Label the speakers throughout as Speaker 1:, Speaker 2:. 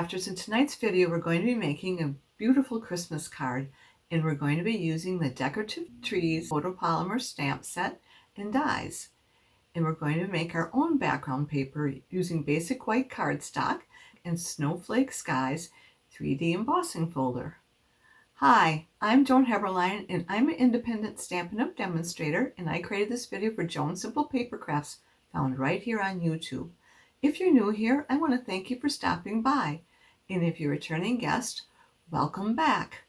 Speaker 1: Crafters. In tonight's video, we're going to be making a beautiful Christmas card, and we're going to be using the Decorative Trees photopolymer stamp set and dies. And we're going to make our own background paper using basic white cardstock and Snowflake Skies 3D embossing folder. Hi, I'm Joan Heberlein, and I'm an independent Stampin' Up! Demonstrator, and I created this video for Joan Simple Papercrafts, found right here on YouTube. If you're new here, I want to thank you for stopping by. And if you're a returning guest, welcome back.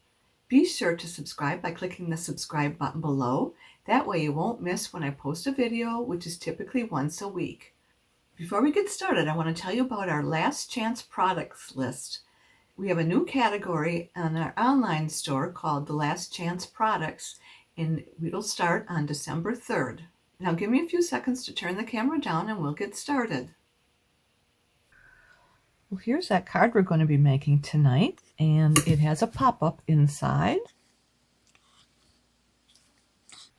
Speaker 1: Be sure to subscribe by clicking the subscribe button below. That way you won't miss when I post a video, which is typically once a week. Before we get started, I want to tell you about our last chance products list. We have a new category on our online store called the Last Chance Products, and it'll start on December 3rd. Now give me a few seconds to turn the camera down and we'll get started. Well, here's that card we're going to be making tonight, and it has a pop-up inside.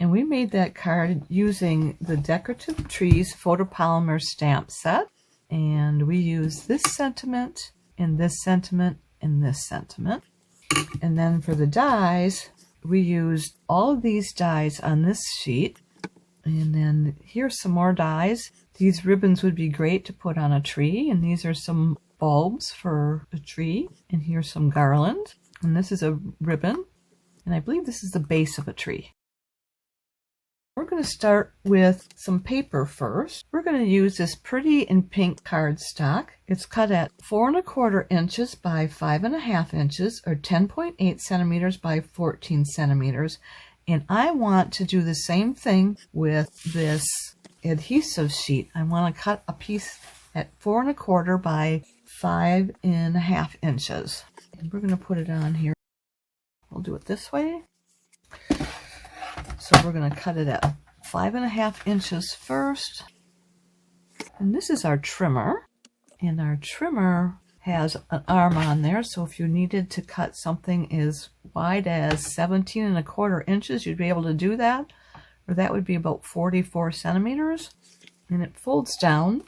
Speaker 1: And we made that card using the Decorative Trees photopolymer stamp set, and we used this sentiment and this sentiment and this sentiment. And then for the dies, we used all of these dies on this sheet. And then here's some more dies. These ribbons would be great to put on a tree, and these are some bulbs for a tree, and here's some garland, and this is a ribbon, and I believe this is the base of a tree. We're going to start with some paper first. We're going to use this Pretty in Pink cardstock. It's cut at 4 1/4 inches by 5 1/2 inches, or 10.8 centimeters by 14 centimeters, and I want to do the same thing with this adhesive sheet. I want to cut a piece at 4 1/4 by 5 1/2 inches. And we're going to put it on here. We'll do it this way. So we're going to cut it at 5 1/2 inches first. And this is our trimmer. And our trimmer has an arm on there. So if you needed to cut something as wide as 17 1/4 inches, you'd be able to do that. Or that would be about 44 centimeters. And it folds down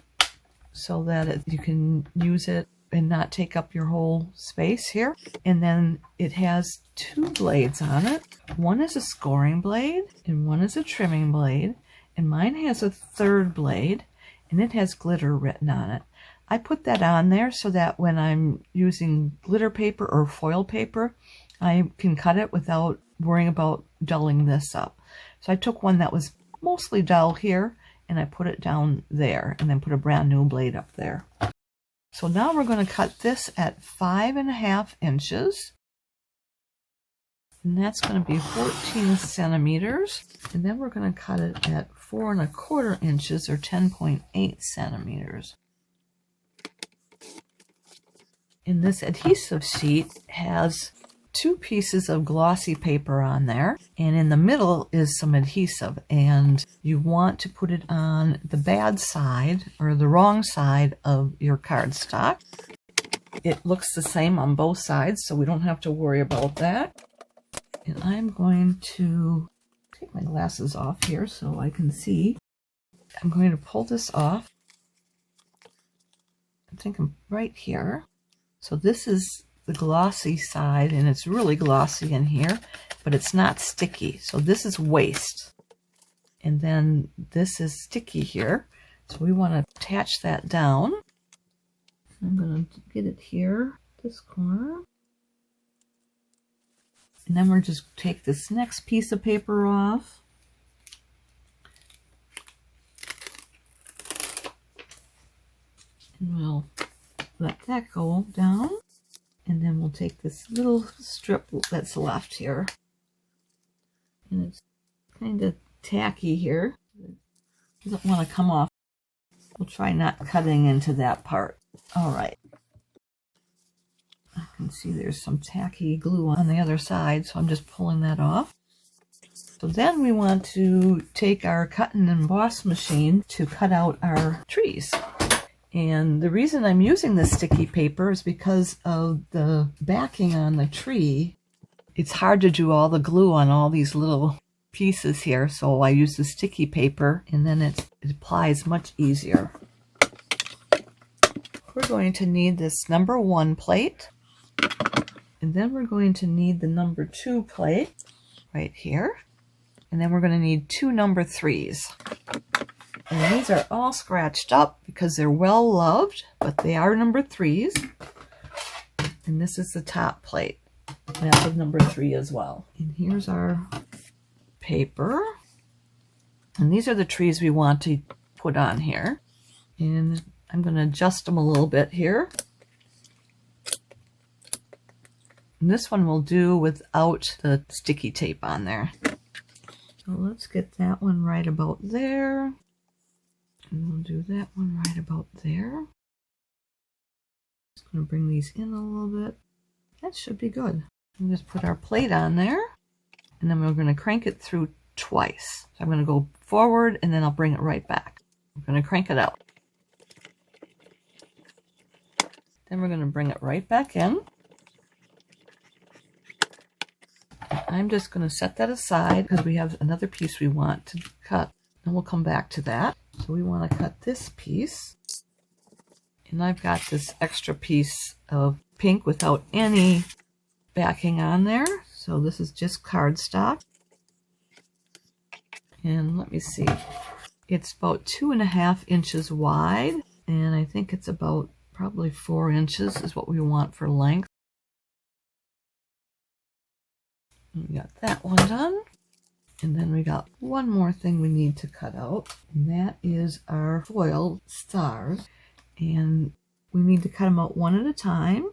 Speaker 1: so that you can use it and not take up your whole space here. And then it has 2 blades on it. One is a scoring blade and one is a trimming blade. And mine has a 3rd blade, and it has glitter written on it. I put that on there so that when I'm using glitter paper or foil paper, I can cut it without worrying about dulling this up. So I took one that was mostly dull here, and I put it down there, and then put a brand new blade up there. So now we're going to cut this at 5 1/2 inches. And that's going to be 14 centimeters. And then we're going to cut it at 4 1/4 inches, or 10.8 centimeters. And this adhesive sheet has 2 pieces of glossy paper on there, and in the middle is some adhesive, and you want to put it on the bad side or the wrong side of your cardstock. It looks the same on both sides, so we don't have to worry about that. And I'm going to take my glasses off here so I can see. I'm going to pull this off. I think I'm right here. So this is the glossy side, and it's really glossy in here, but it's not sticky. So this is waste, and then this is sticky here, so we want to attach that down. I'm going to get it here, this corner, and then we'll just take this next piece of paper off. And we'll let that go down. And then we'll take this little strip that's left here. And it's kind of tacky here. It doesn't want to come off. We'll try not cutting into that part. All right. I can see there's some tacky glue on the other side, so I'm just pulling that off. So then we want to take our cut and emboss machine to cut out our trees. And the reason I'm using this sticky paper is because of the backing on the tree. It's hard to do all the glue on all these little pieces here, so I use the sticky paper, and then it applies much easier. we're going to need this number 1 plate, and then we're going to need the number 2 plate right here, and then we're going to need 2 number 3s. And these are all scratched up because they're well loved, but they are number 3s. And this is the top plate. That's a number 3 as well. And here's our paper. And these are the trees we want to put on here. And I'm going to adjust them a little bit here. And this one will do without the sticky tape on there. So let's get that one right about there. And we'll do that one right about there. Just going to bring these in a little bit. That should be good. We'll just put our plate on there. And then we're going to crank it through twice. So I'm going to go forward and then I'll bring it right back. I'm going to crank it out. Then we're going to bring it right back in. I'm just going to set that aside because we have another piece we want to cut. And we'll come back to that. So we want to cut this piece. And I've got this extra piece of pink without any backing on there. So this is just cardstock. And let me see. It's about 2.5 inches wide. And I think it's about probably 4 inches is what we want for length. We got that one done. And then we got one more thing we need to cut out. And that is our foil stars. And we need to cut them out one at a time.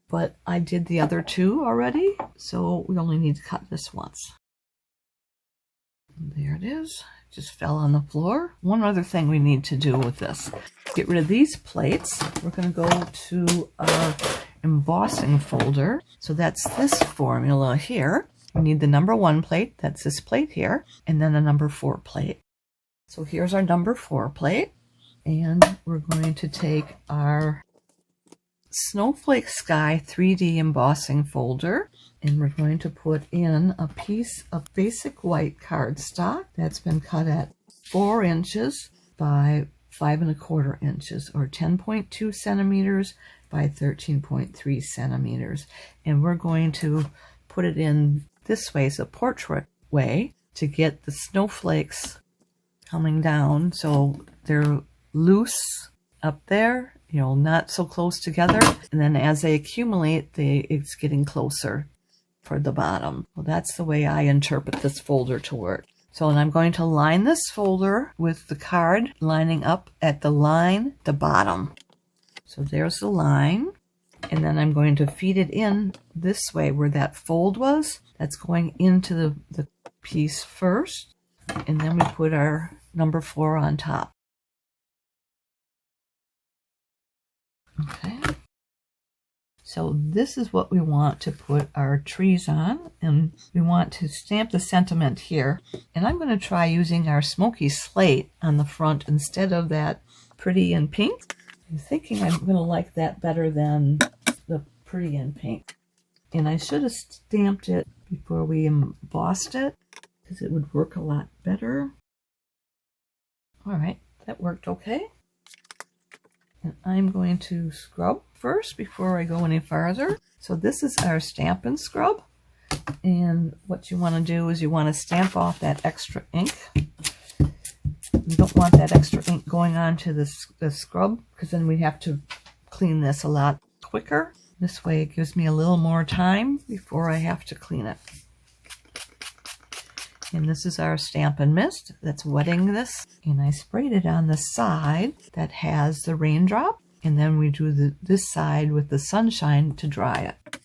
Speaker 1: But I did the other 2 already. So we only need to cut this once. And there it is. It just fell on the floor. One other thing we need to do with this. Get rid of these plates. We're going to go to our embossing folder. So that's this formula here. We need the number 1 plate, that's this plate here, and then a number 4 plate. So here's our number 4 plate, and we're going to take our Snowflake Sky 3D embossing folder, and we're going to put in a piece of basic white cardstock that's been cut at 4 inches by 5¼ inches, or 10.2 centimeters by 13.3 centimeters. And we're going to put it in this way, is a portrait way, to get the snowflakes coming down so they're loose up there, you know, not so close together. And then as they accumulate, it's getting closer for the bottom. Well, that's the way I interpret this folder to work. So and I'm going to line this folder with the card lining up at the line, the bottom. So there's the line. And then I'm going to feed it in this way where that fold was. That's going into the piece first. And then we put our number 4 on top. Okay. So this is what we want to put our trees on. And we want to stamp the sentiment here. And I'm going to try using our smoky slate on the front instead of that Pretty in Pink. I'm thinking I'm going to like that better than the Pretty in Pink. And I should have stamped it before we embossed it because it would work a lot better. All right, that worked okay. And I'm going to scrub first before I go any farther. So this is our Stampin' scrub. And what you want to do is you want to stamp off that extra ink. You don't want that extra ink going on to the scrub because then we have to clean this a lot quicker. This way it gives me a little more time before I have to clean it. And this is our Stampin' Mist that's wetting this. And I sprayed it on the side that has the raindrop. And then we do this side with the sunshine to dry it.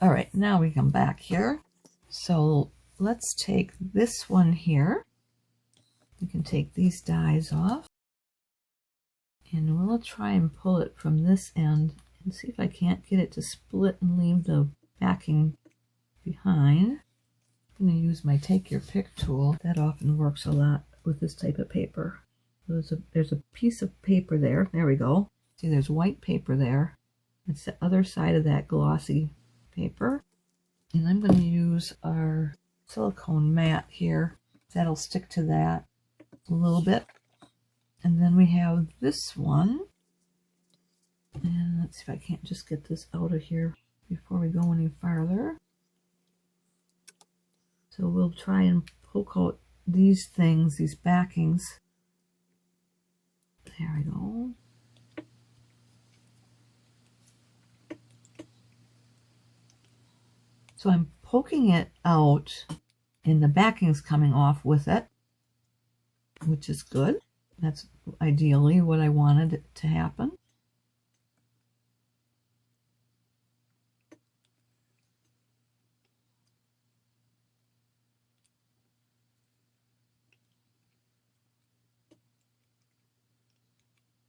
Speaker 1: All right, now we come back here. So let's take this one here. We can take these dies off. And we'll try and pull it from this end and see if I can't get it to split and leave the backing behind. I'm going to use my Take Your Pick tool. That often works a lot with this type of paper. There's a piece of paper there. There we go. See, there's white paper there. It's the other side of that glossy paper. And I'm going to use our silicone mat here. That'll stick to that a little bit. And then we have this one. And let's see if I can't just get this out of here before we go any farther. So we'll try and poke out these things, these backings. There we go. So I'm poking it out and the backing's coming off with it, which is good. That's ideally what I wanted it to happen.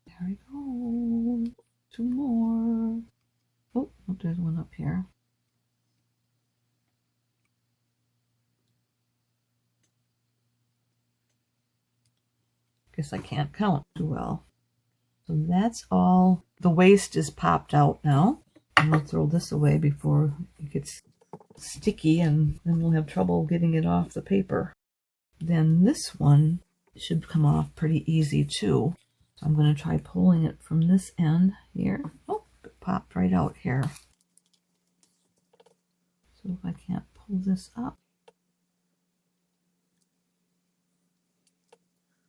Speaker 1: There we go. Two more. Oh, there's one up here. Guess I can't count too well. So that's all. The waste is popped out now. I'm going to throw this away before it gets sticky and then we'll have trouble getting it off the paper. Then this one should come off pretty easy too. So I'm going to try pulling it from this end here. Oh, it popped right out here. So if I can't pull this up.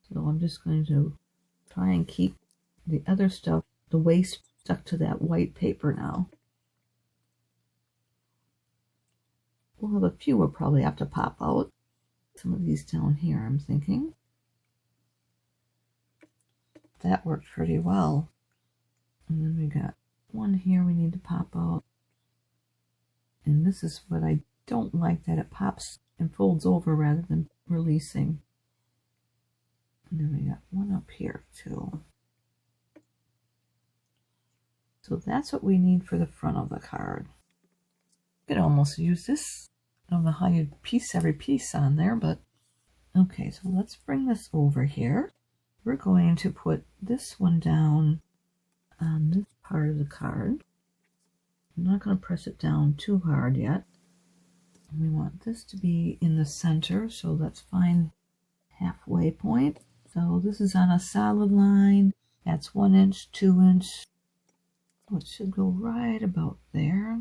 Speaker 1: So I'm just going to try and keep the other stuff, the waste, stuck to that white paper now. We'll have a few we'll probably have to pop out. Some of these down here, I'm thinking. That worked pretty well. And then we got one here we need to pop out. And this is what I don't like, that it pops and folds over rather than releasing. And then we got one up here too. So that's what we need for the front of the card. You could almost use this. I don't know how you'd piece every piece on there, but okay, so let's bring this over here. We're going to put this one down on this part of the card. I'm not going to press it down too hard yet. And we want this to be in the center, so let's find halfway point. So this is on a solid line. That's 1 inch, 2 inch. So it should go right about there.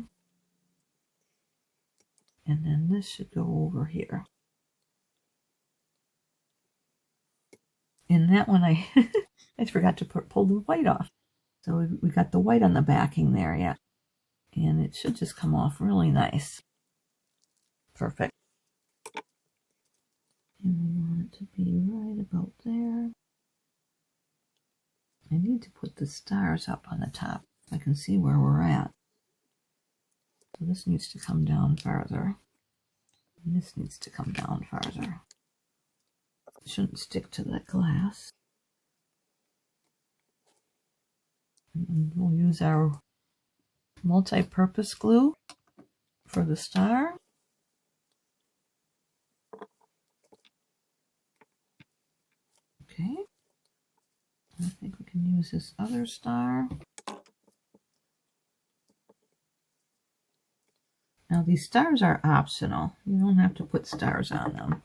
Speaker 1: And then this should go over here. And that one I forgot to pull the white off. So we got the white on the backing there, yeah. And it should just come off really nice. Perfect. And we want it to be right about there. I need to put the stars up on the top so I can see where we're at. So this needs to come down farther. And this needs to come down farther. It shouldn't stick to that glass. And we'll use our multi-purpose glue for the star. Okay. I think we can use this other star. Now these stars are optional. You don't have to put stars on them.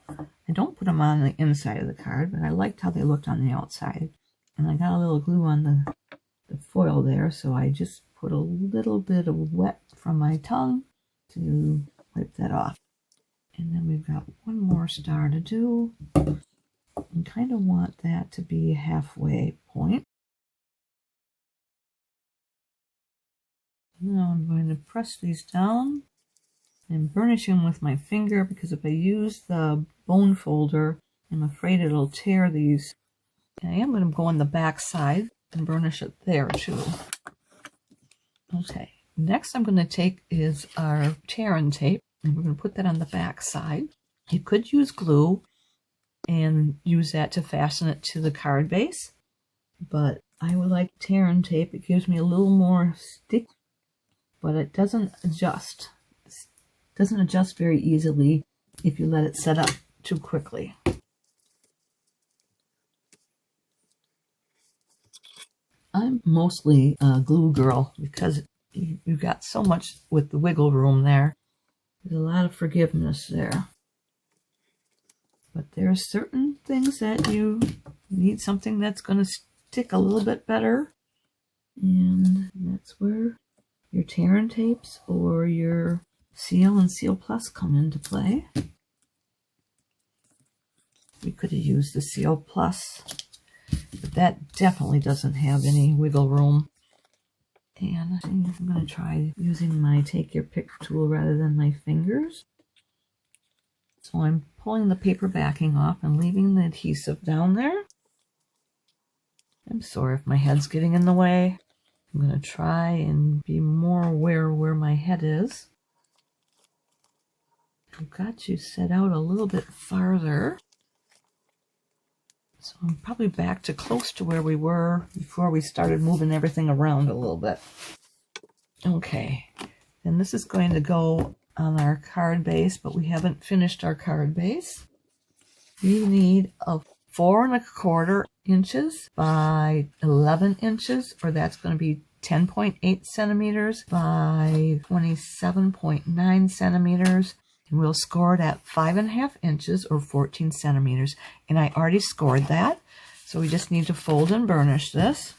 Speaker 1: I don't put them on the inside of the card, but I liked how they looked on the outside. And I got a little glue on the foil there, so I just put a little bit of wet from my tongue to wipe that off. And then we've got one more star to do. And kind of want that to be a halfway point. Now I'm going to press these down and burnish them with my finger, because if I use the bone folder, I'm afraid it'll tear these. And I am going to go on the back side and burnish it there too. Okay, next I'm going to take is our tear-in tape, and we're going to put that on the back side. You could use glue and use that to fasten it to the card base, but I would like tear-in tape. It gives me a little more stick, but it doesn't adjust. It doesn't adjust very easily if you let it set up too quickly. I'm mostly a glue girl because you've got so much with the wiggle room there. There's a lot of forgiveness there. But there are certain things that you You need something that's going to stick a little bit better. And that's where your tear and tapes or your Seal and Seal Plus come into play. We could have used the Seal Plus, but that definitely doesn't have any wiggle room. And I think I'm going to try using my Take Your Pick tool rather than my fingers. So I'm pulling the paper backing off and leaving the adhesive down there. I'm sorry if my head's getting in the way. I'm going to try and be more aware where my head is. I've got you set out a little bit farther. So I'm probably back to close to where we were before we started moving everything around a little bit. Okay, and this is going to go on our card base, but we haven't finished our card base. We need a 4 1/4 inches by 11 inches, or that's going to be 10.8 centimeters by 27.9 centimeters. And we'll score it at 5 1/2 inches or 14 centimeters. And I already scored that. So we just need to fold and burnish this.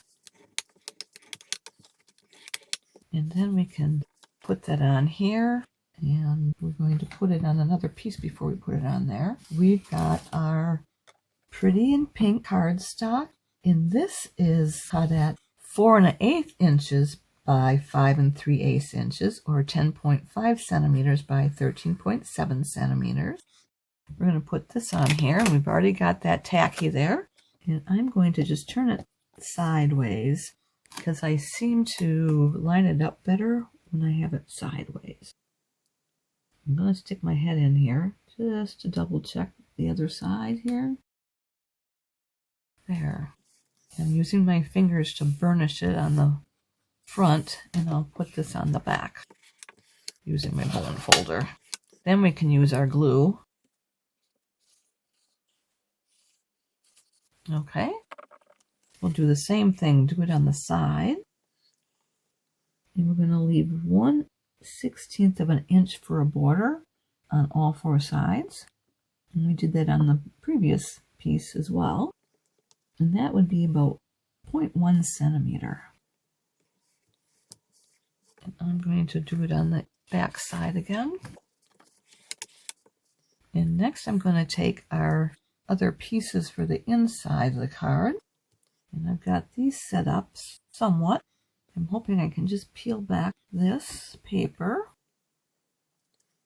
Speaker 1: And then we can put that on here. And we're going to put it on another piece before we put it on there. We've got our Pretty in Pink cardstock. And this is cut at 4 1/8 inches by 5 3/8 inches, or 10.5 centimeters by 13.7 centimeters. We're going to put this on here, and we've already got that tacky there. And I'm going to just turn it sideways because I seem to line it up better when I have it sideways. I'm going to stick my head in here just to double check the other side here. There. I'm using my fingers to burnish it on the front, and I'll put this on the back using my bone folder. Then we can use our glue. Okay, we'll do the same thing, do it on the side, and we're going to leave 1/16 of an inch for a border on all 4 sides, and we did that on the previous piece as well, and that would be about 0.1 centimeter. I'm going to do it on the back side again. And next I'm going to take our other pieces for the inside of the card. And I've got these set up somewhat. I'm hoping I can just peel back this paper.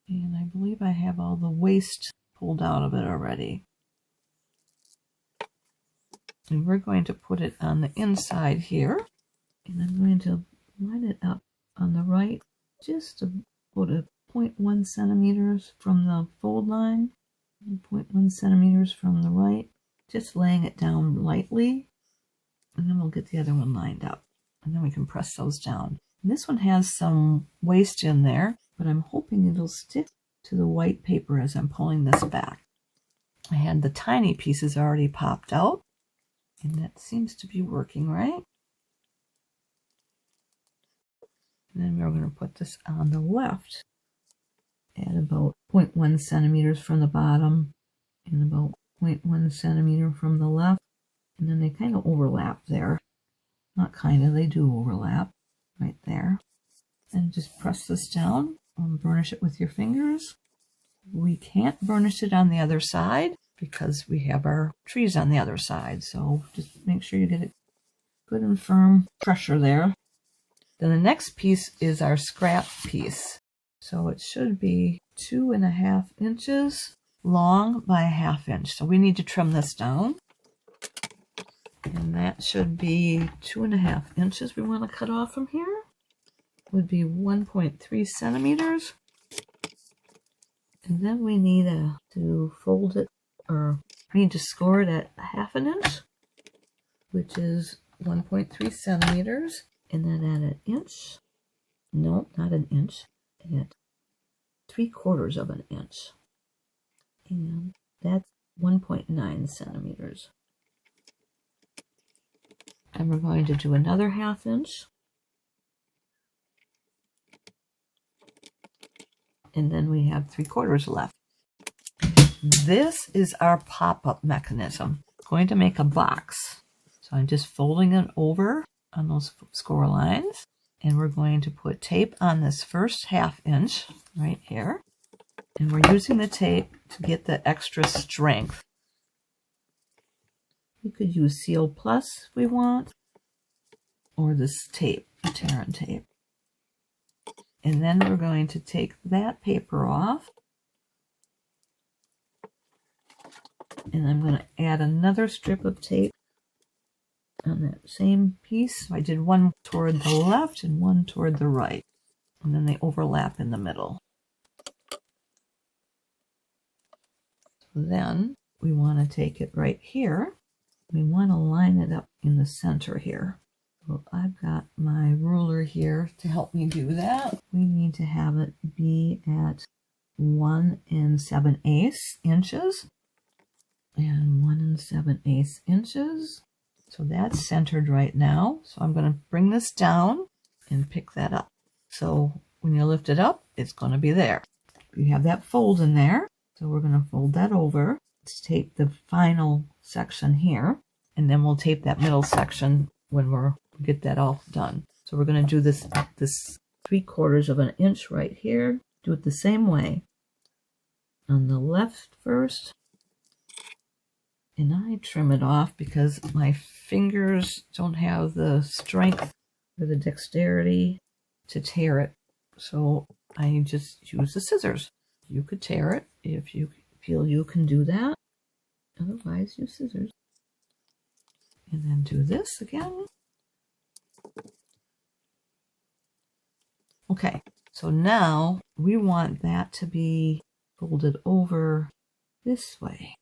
Speaker 1: And I believe I have all the waste pulled out of it already. And we're going to put it on the inside here. And I'm going to line it up on the right, just about 0.1 centimeters from the fold line, 0.1 centimeters from the right, just laying it down lightly, and then we'll get the other one lined up, and then we can press those down. And this one has some waste in there, but I'm hoping it'll stick to the white paper as I'm pulling this back. I had the tiny pieces already popped out, and that seems to be working right. And then we're going to put this on the left at about 0.1 centimeters from the bottom and about 0.1 centimeter from the left. And then they kind of overlap there. Not kind of, they do overlap right there. And just press this down and burnish it with your fingers. We can't burnish it on the other side because we have our trees on the other side. So just make sure you get it good and firm pressure there. Then the next piece is our scrap piece. So it should be 2 1/2 inches long by 1/2 inch. So we need to trim this down. And that should be 2 1/2 inches we want to cut off from here. Would be 1.3 centimeters. And then we need to fold it, or we need to score it at 1/2 inch, which is 1.3 centimeters. And then at an inch, no, not an inch, at 3/4 of an inch. And that's 1.9 centimeters. And we're going to do another 1/2 inch. And then we have 3/4 left. This is our pop-up mechanism. going to make a box. So I'm just folding it over on those score lines. And we're going to put tape on this first 1/2 inch right here. And we're using the tape to get the extra strength. You could use Seal Plus if we want, or this tape, Terran tape. And then we're going to take that paper off. And I'm going to add another strip of tape on that same piece. So I did one toward the left and one toward the right. And then they overlap in the middle. So then we want to take it right here. We want to line it up in the center here. So I've got my ruler here to help me do that. We need to have it be at 1 7/8 inches and 1 7/8 inches. So that's centered right now. So I'm going to bring this down and pick that up. So when you lift it up, it's going to be there. You have that fold in there. So we're going to fold that over. Let's tape the final section here, and then we'll tape that middle section when we're get that all done. So we're going to do this 3/4 of an inch right here. Do it the same way on the left first. And I trim it off because my fingers don't have the strength or the dexterity to tear it. So I just use the scissors. You could tear it if you feel you can do that. Otherwise, use scissors. And then do this again. Okay, so now we want that to be folded over this way.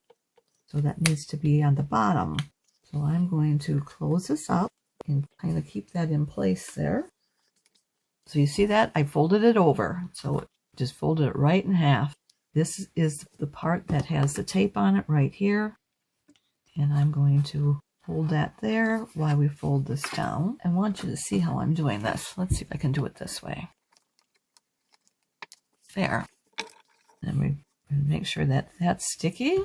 Speaker 1: So that needs to be on the bottom. So I'm going to close this up and kind of keep that in place there. So you see that? I folded it over. So just folded it right in half. This is the part that has the tape on it right here. And I'm going to hold that there while we fold this down. I want you to see how I'm doing this. Let's see if I can do it this way. There. And we make sure that that's sticky.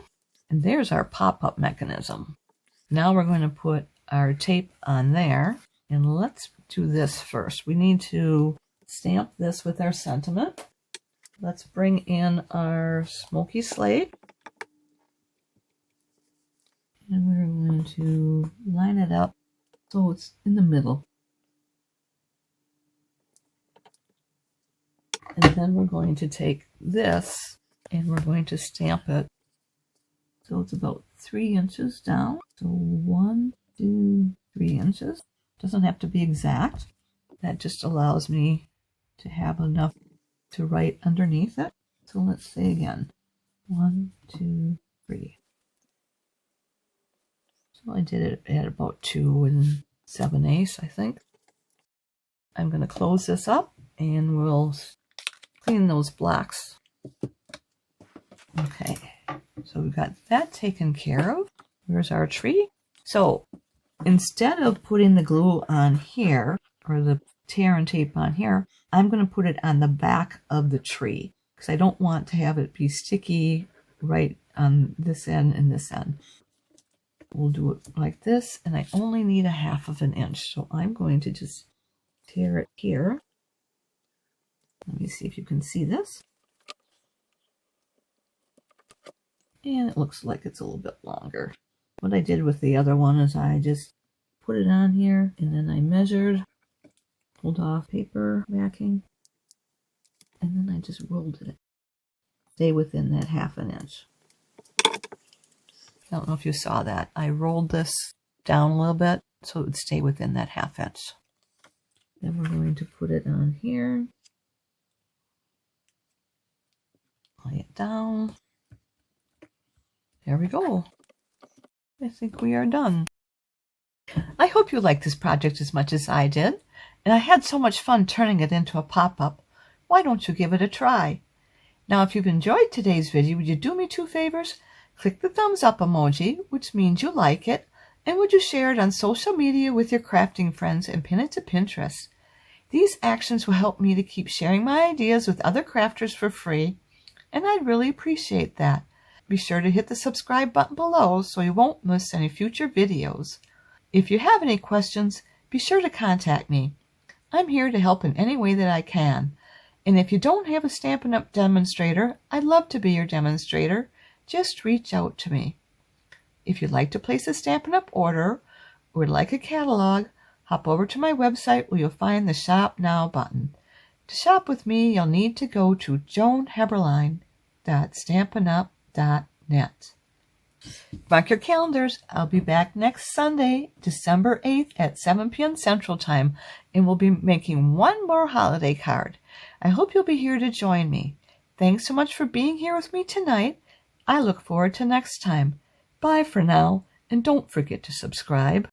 Speaker 1: And there's our pop-up mechanism. Now we're going to put our tape on there. And let's do this first. We need to stamp this with our sentiment. Let's bring in our smoky slate. And we're going to line it up so it's in the middle. And then we're going to take this and we're going to stamp it so it's about 3 inches down. So 1, 2, 3 inches. Doesn't have to be exact. That just allows me to have enough to write underneath it. So let's say again, 1, 2, 3. So I did it at about 2 7/8, I think. I'm going to close this up and we'll clean those blocks. Okay, so we've got that taken care of. Here's our tree. So instead of putting the glue on here, or the tear and tape on here, I'm going to put it on the back of the tree because I don't want to have it be sticky right on this end and this end. We'll do it like this, and I only need 1/2 inch. So I'm going to just tear it here. Let me see if you can see this. And it looks like it's a little bit longer. What I did with the other one is I just put it on here, and then I measured, pulled off paper backing, and then I just rolled it. Stay within that 1/2 inch. I don't know if you saw that. I rolled this down a little bit so it would stay within that 1/2 inch. Then we're going to put it on here. Lay it down. There we go. I think we are done. I hope you liked this project as much as I did, and I had so much fun turning it into a pop-up. Why don't you give it a try? Now, if you've enjoyed today's video, would you do me 2 favors? Click the thumbs up emoji, which means you like it, and would you share it on social media with your crafting friends and pin it to Pinterest? These actions will help me to keep sharing my ideas with other crafters for free, and I'd really appreciate that. be sure to hit the subscribe button below so you won't miss any future videos. If you have any questions, be sure to contact me. I'm here to help in any way that I can. And if you don't have a Stampin' Up! Demonstrator, I'd love to be your demonstrator. Just reach out to me. If you'd like to place a Stampin' Up! Order or would like a catalog, hop over to my website where you'll find the Shop Now button. To shop with me, you'll need to go to joanheberlein.stampinup.net. Mark your calendars. I'll be back next Sunday, December 8th at 7 p.m. Central Time, and we'll be making one more holiday card. I hope you'll be here to join me. Thanks so much for being here with me tonight. I look forward to next time. Bye for now, and don't forget to subscribe.